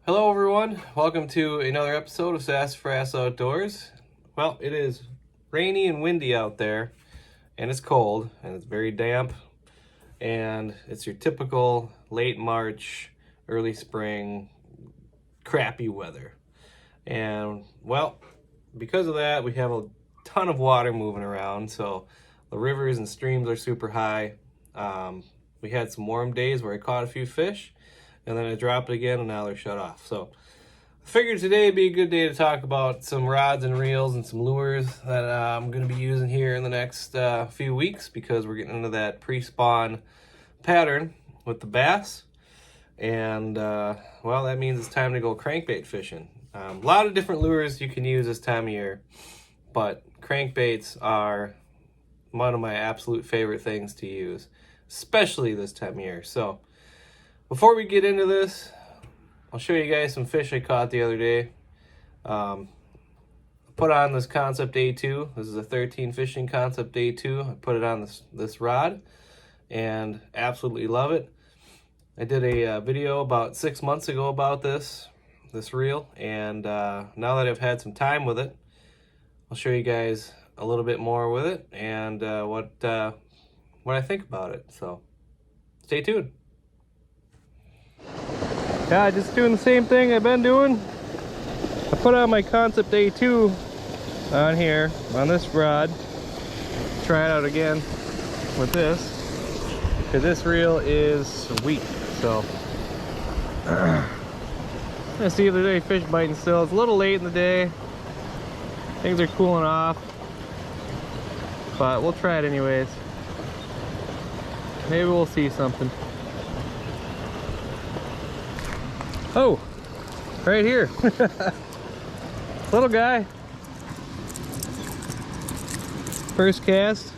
Hello everyone, welcome to another episode of Sassafras Outdoors. Well, it is rainy and windy out there, and it's cold, and it's very damp, and it's your typical late March, early spring, crappy weather. And well, because of that, we have a ton of water moving around, so the rivers and streams are super high. We had some warm days where I caught a few fish, and then I dropped it again, and now they're shut off. So I figured today would be a good day to talk about some rods and reels and some lures that I'm going to be using here in the next few weeks, because we're getting into that pre-spawn pattern with the bass. And well, that means it's time to go crankbait fishing. A lot of different lures you can use this time of year, but crankbaits are one of my absolute favorite things to use, especially this time of year. So before we get into this, I'll show you guys some fish I caught the other day. I put on this Concept A2. This is a 13 fishing Concept A2. I put it on this rod and absolutely love it. I did a video about 6 months ago about this reel, and now that I've had some time with it, I'll show you guys a little bit more with it and what I think about it. So stay tuned. Yeah, just doing the same thing I've been doing. I put on my Concept A2 on here, on this rod. Try it out again with this, because this reel is sweet. So, let's see if there's any fish biting still. It's a little late in the day. Things are cooling off, but we'll try it anyways. Maybe we'll see something. Oh, right here. Little guy. First cast.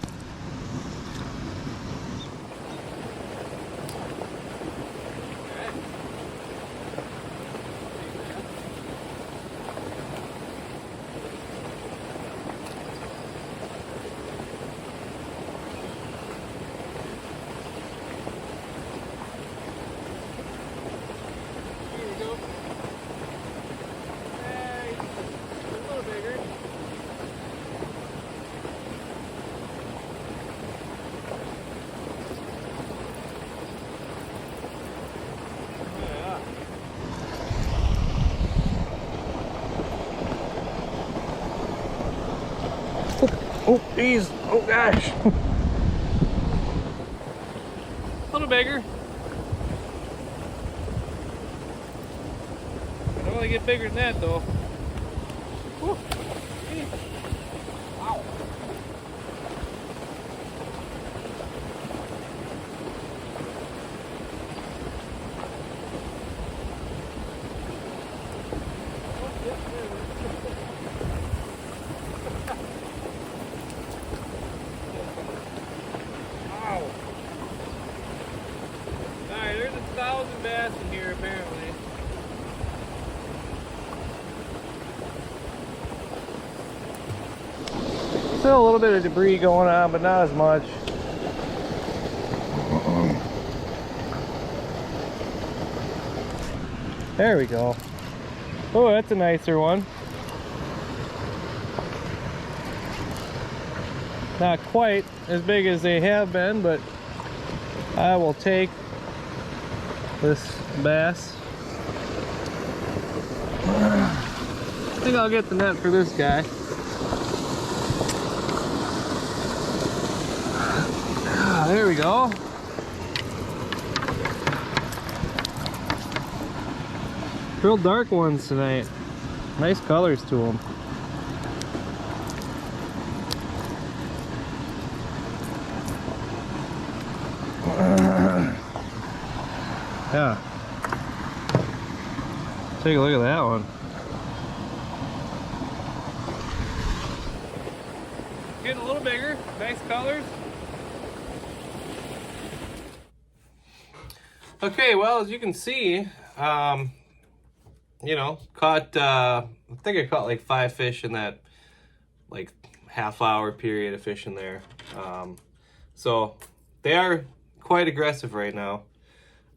Oh, geez. Oh, gosh. A little bigger. I don't want to get bigger than that, though. Whew. Wow. Alright, there's 1,000 bass in here apparently. Still a little bit of debris going on, but not as much. There we go. Oh, that's a nicer one. Not quite as big as they have been, but I will take this bass. I think I'll get the net for this guy. There we go. Real dark ones tonight. Nice colors to them. Yeah. Take a look at that one. Getting a little bigger. Nice colors. Okay, well, as you can see, you know, caught, I think I caught like 5 fish in that like half-hour period of fishing there. So they are quite aggressive right now.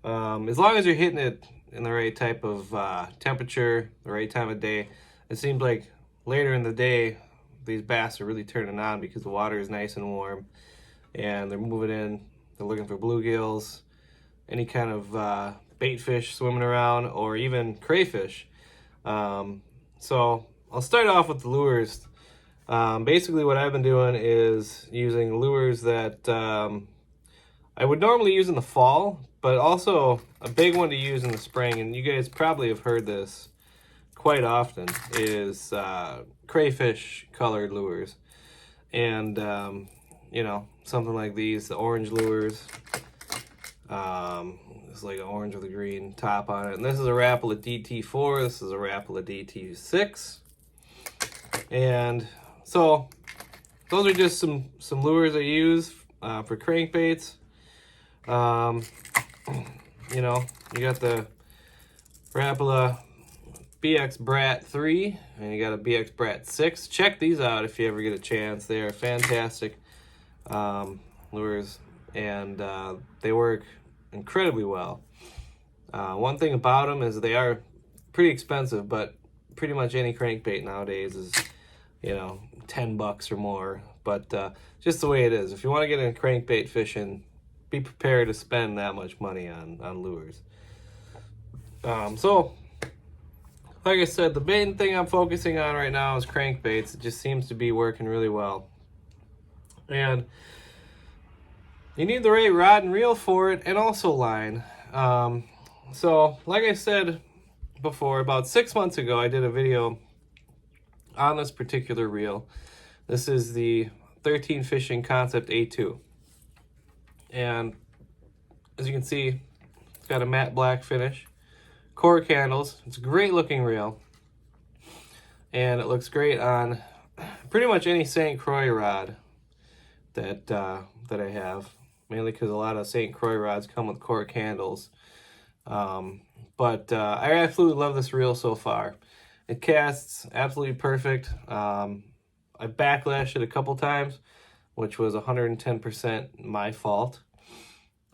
As long as you're hitting it in the right type of temperature, the right time of day. It seems like later in the day, these bass are really turning on because the water is nice and warm, and they're moving in. They're looking for bluegills, any kind of bait fish swimming around, or even crayfish. So I'll start off with the lures. Basically what I've been doing is using lures that I would normally use in the fall, but also a big one to use in the spring, and you guys probably have heard this quite often, is crayfish colored lures. And you know, something like these, the orange lures. It's like an orange with a green top on it. And this is a Rapala DT4, this is a Rapala DT6. And so those are just some lures I use for crankbaits. You know, you got the Rapala BX Brat 3 and you got a BX Brat 6. Check these out if you ever get a chance. They are fantastic lures, and they work incredibly well. One thing about them is they are pretty expensive, but pretty much any crankbait nowadays is, you know, $10 or more. But just the way it is. If you want to get into crankbait fishing, be prepared to spend that much money on lures. So, like I said, the main thing I'm focusing on right now is crankbaits. It just seems to be working really well. And you need the right rod and reel for it, and also line. So, like I said before, about 6 months ago, I did a video on this particular reel. This is the 13 Fishing Concept A2. And as you can see, it's got a matte black finish, cork handles. It's a great looking reel, and it looks great on pretty much any St. Croix rod that that I have, mainly because a lot of St. Croix rods come with cork handles. But I absolutely love this reel so far. It casts absolutely perfect. I backlashed it a couple times, which was 110% my fault.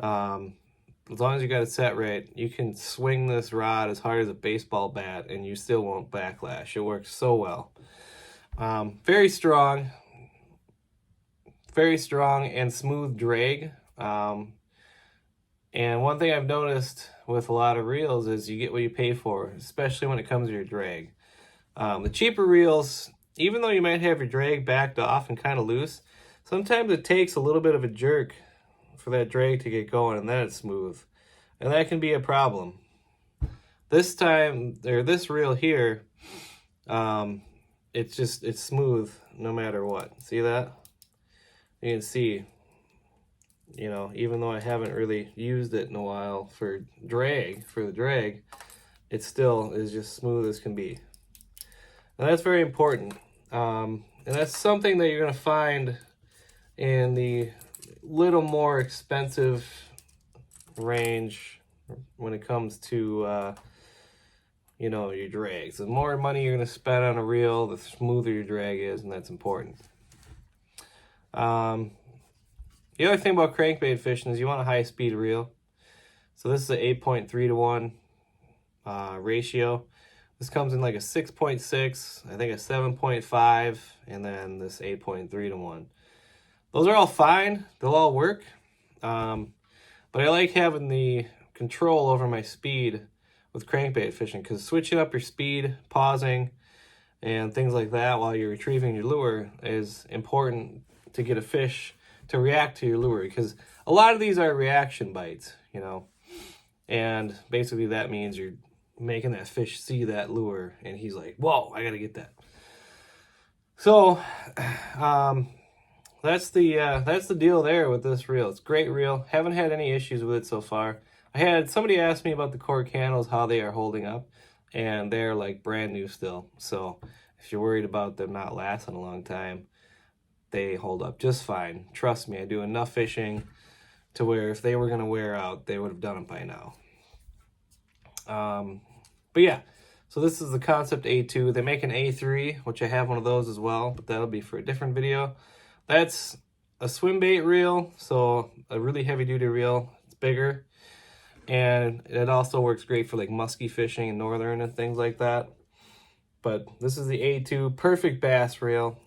As long as you got it set right, you can swing this rod as hard as a baseball bat and you still won't backlash. It works so well. Very strong and smooth drag. And one thing I've noticed with a lot of reels is you get what you pay for, especially when it comes to your drag. The cheaper reels, even though you might have your drag backed off and kind of loose, sometimes it takes a little bit of a jerk for that drag to get going, and then it's smooth. And that can be a problem. This time, or this reel here, it's smooth no matter what. See that? You can see, you know, even though I haven't really used it in a while for the drag, it still is just smooth as can be. And that's very important. And that's something that you're going to find in the little more expensive range when it comes to, you know, your drags. The more money you're going to spend on a reel, the smoother your drag is, and that's important. The other thing about crankbait fishing is you want a high-speed reel. So this is an 8.3 to 1 ratio. This comes in like a 6.6, I think a 7.5, and then this 8.3 to 1. Those are all fine. They'll all work. But I like having the control over my speed with crankbait fishing, because switching up your speed, pausing, and things like that while you're retrieving your lure is important to get a fish to react to your lure, because a lot of these are reaction bites, you know, and basically that means you're making that fish see that lure and he's like, whoa, I gotta get that. So that's the deal there with this reel. It's a great reel. Haven't had any issues with it so far. I had somebody ask me about the cork handles, how they are holding up, and they're like brand new still. So if you're worried about them not lasting a long time, they hold up just fine. Trust me, I do enough fishing to where if they were going to wear out, they would have done it by now. But yeah, so this is the Concept A2. They make an A3, which I have one of those as well, but that'll be for a different video. That's a swim bait reel, so a really heavy duty reel. It's bigger. And it also works great for like musky fishing and northern and things like that. But this is the A2 perfect bass reel.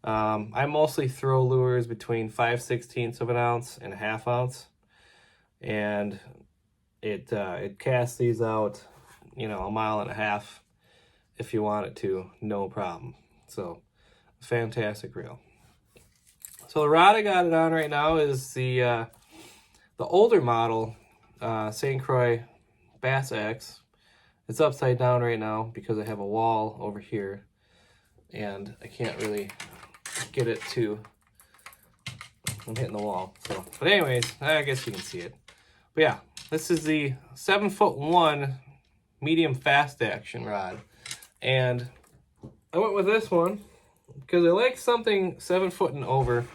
I mostly throw lures between 5/16 of an ounce and a half ounce, and it casts these out, you know, a mile and a half if you want it to, no problem. So, fantastic reel. So the rod I got it on right now is the older model St. Croix Bass X. It's upside down right now because I have a wall over here, and I can't really get it to. I'm hitting the wall. So, but anyways, I guess you can see it. But yeah, this is the 7'1" medium fast action rod, and I went with this one because I like something 7 foot and over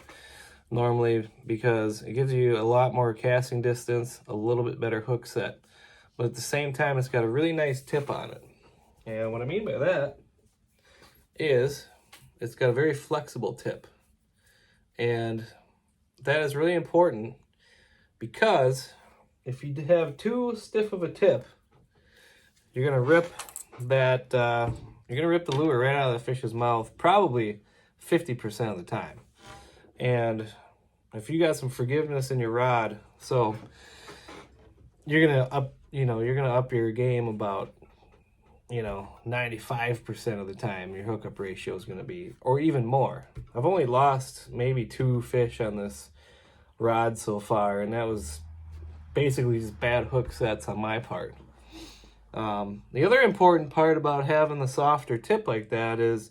normally because it gives you a lot more casting distance, a little bit better hook set, but at the same time it's got a really nice tip on it. And what I mean by that is it's got a very flexible tip, and that is really important because if you have too stiff of a tip, you're gonna rip that you're gonna rip the lure right out of the fish's mouth probably 50% of the time. And if you got some forgiveness in your rod, so you're gonna up your game about 95% of the time. Your hookup ratio is gonna be, or even more. I've only lost maybe 2 fish on this rod so far, and that was basically just bad hook sets on my part. The other important part about having the softer tip like that is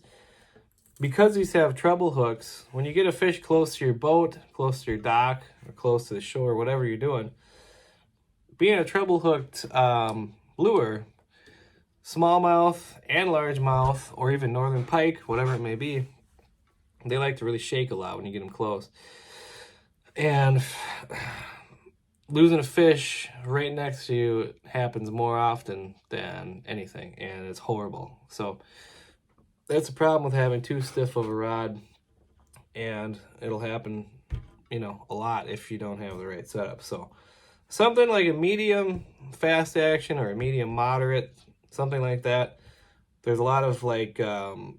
because these have treble hooks, when you get a fish close to your boat, close to your dock, or close to the shore, whatever you're doing, being a treble hooked lure, smallmouth and largemouth, or even northern pike, whatever it may be, they like to really shake a lot when you get them close. And losing a fish right next to you happens more often than anything, and it's horrible. So that's a problem with having too stiff of a rod, and it'll happen, a lot if you don't have the right setup. So something like a medium fast action or a medium moderate, something like that. There's a lot of like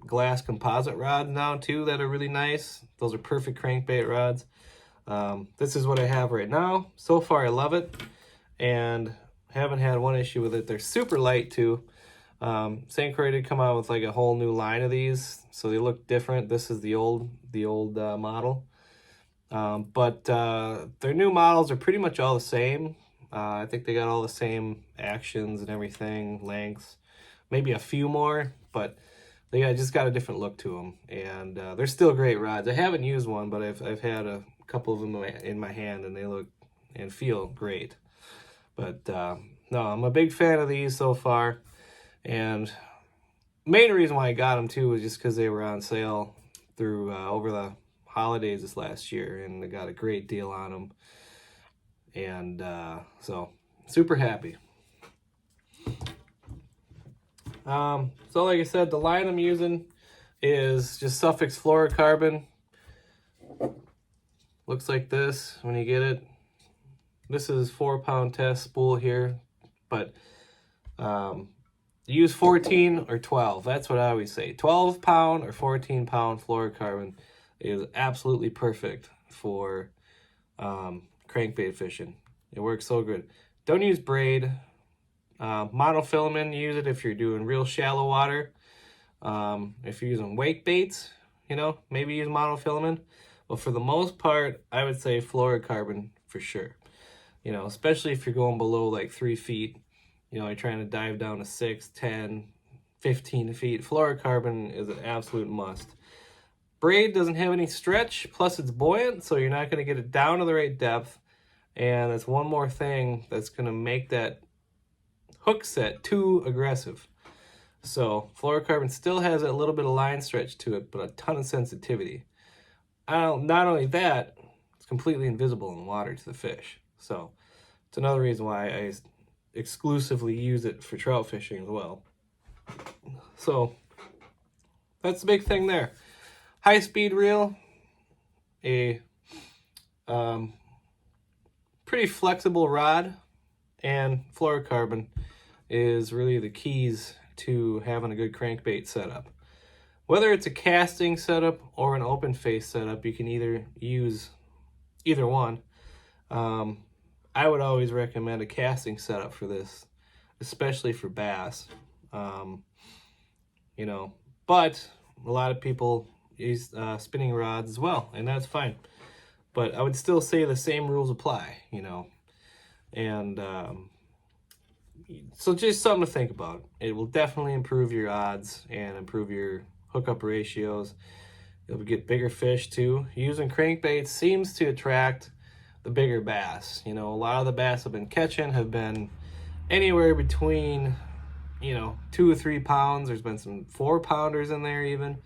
glass composite rods now too that are really nice. Those are perfect crankbait rods. This is what I have right now. So far I love it and haven't had one issue with it. They're super light too. St. Croix did come out with like a whole new line of these, so they look different. This is the old model. But their new models are pretty much all the same. I think they got all the same actions and everything, lengths, maybe a few more, but they just got a different look to them. And they're still great rods. I haven't used one, but I've had a couple of them in my hand, and they look and feel great. But no, I'm a big fan of these so far. And main reason why I got them too was just because they were on sale through over the holidays this last year, and I got a great deal on them. And so super happy. So like I said, the line I'm using is just Suffix fluorocarbon. Looks like this when you get it. This is 4-pound test spool here, but use 14 or 12. That's what I always say. 12-pound or 14-pound fluorocarbon is absolutely perfect for crankbait fishing. It works so good. Don't use braid. Monofilament, use it if you're doing real shallow water. If you're using wake baits, maybe use monofilament. But for the most part, I would say fluorocarbon for sure. Especially if you're going below like 3 feet. You're trying to dive down to 6, 10, 15 feet. Fluorocarbon is an absolute must. Braid doesn't have any stretch, plus it's buoyant, so you're not going to get it down to the right depth. And that's one more thing that's going to make that hook set too aggressive. So fluorocarbon still has a little bit of line stretch to it, but a ton of sensitivity. Not only that, it's completely invisible in water to the fish. So it's another reason why I exclusively use it for trout fishing as well. So that's the big thing there. High speed reel, a pretty flexible rod, and fluorocarbon is really the keys to having a good crankbait setup. Whether it's a casting setup or an open face setup, you can either use either one. I would always recommend a casting setup for this, especially for bass. You know, but a lot of people use spinning rods as well, and that's fine. But I would still say the same rules apply, you know. And so just something to think about. It will definitely improve your odds and improve your hookup ratios. You'll get bigger fish too. Using crankbaits seems to attract the bigger bass. You know, a lot of the bass I've been catching have been anywhere between, you know, 2 or 3 pounds. There's been some 4-pounders in there even.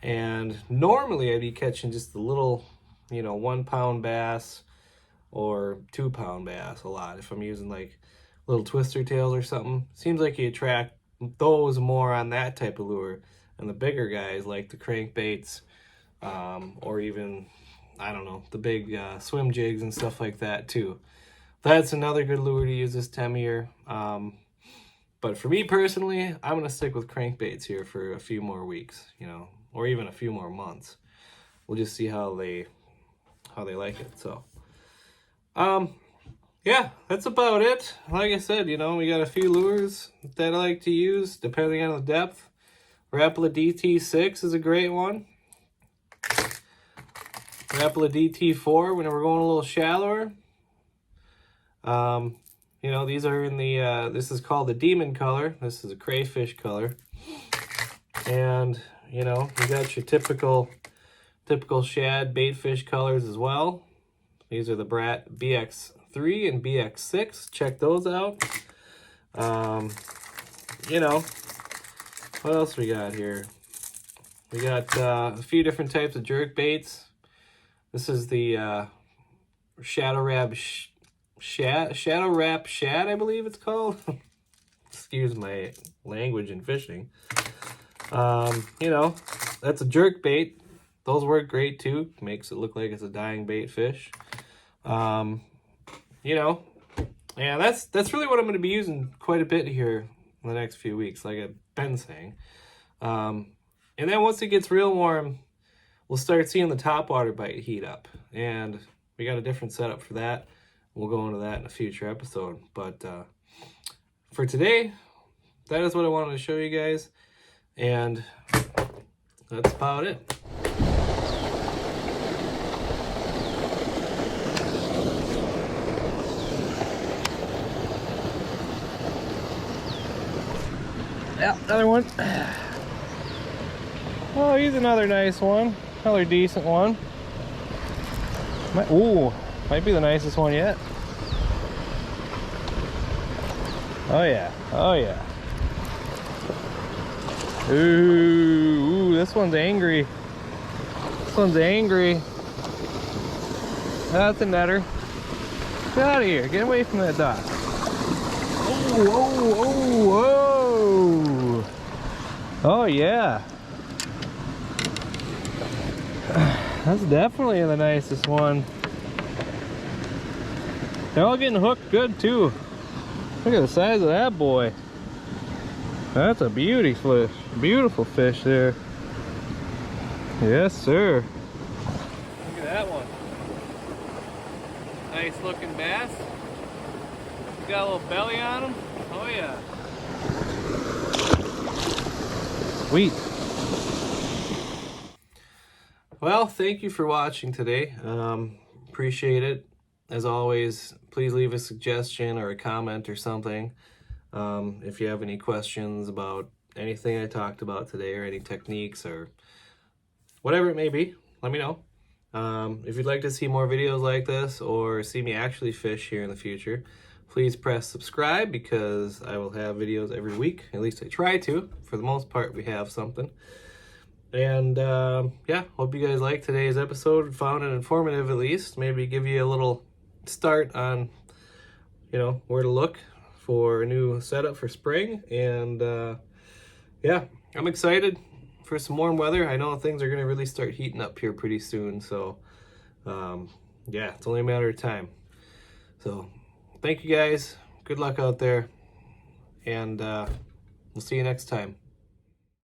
And normally I'd be catching just the little, you know, 1-pound bass or 2-pound bass a lot. If I'm using like little twister tails or something, seems like you attract those more on that type of lure. And the bigger guys like the crankbaits, or even, I don't know, the big swim jigs and stuff like that too. That's another good lure to use this time of year. But for me personally, I'm gonna stick with crankbaits here for a few more weeks, you know, or even a few more months. We'll just see how they like it. So, yeah, that's about it. Like I said, you know, we got a few lures that I like to use depending on the depth. Rapala DT6 is a great one. Rapala DT4 when we're going a little shallower. You know, these are in the, this is called the Demon color. This is a crayfish color. And, you know, you got your typical shad baitfish colors as well. These are the Brat BX3 and BX6. Check those out. You know, what else we got here? We got a few different types of jerk baits. This is the Shadow Wrap Shad, I believe it's called. Excuse my language in fishing. You know, that's a jerk bait. Those work great too. Makes it look like it's a dying bait fish. You know, and that's really what I'm going to be using quite a bit here in the next few weeks, like I've been saying. And then once it gets real warm, we'll start seeing the topwater bite heat up, and we got a different setup for that. We'll go into that in a future episode. But for today, that is what I wanted to show you guys, and that's about it. Yeah, another one. Oh, he's another nice one. Another decent one. Might be the nicest one yet. Oh yeah, oh yeah. Ooh, this one's angry. This one's angry. That's a netter. Get out of here, get away from that dock. Oh, oh yeah. That's definitely the nicest one. They're all getting hooked good too. Look at the size of that boy. That's a beauty fish. Beautiful fish there. Yes, sir. Look at that one. Nice looking bass. Got a little belly on him. Oh yeah. Sweet. Well, thank you for watching today. Appreciate it. As always, please leave a suggestion or a comment or something. If you have any questions about anything I talked about today, or any techniques or whatever it may be, let me know. If you'd like to see more videos like this or see me actually fish here in the future, please press subscribe, because I will have videos every week. At least I try to. For the most part, we have something. And yeah, hope you guys liked today's episode. Found it informative, at least. Maybe give you a little start on, you know, where to look for a new setup for spring. And yeah, I'm excited for some warm weather. I know things are going to really start heating up here pretty soon. So yeah, it's only a matter of time. So thank you guys. good luck out there, and we'll see you next time.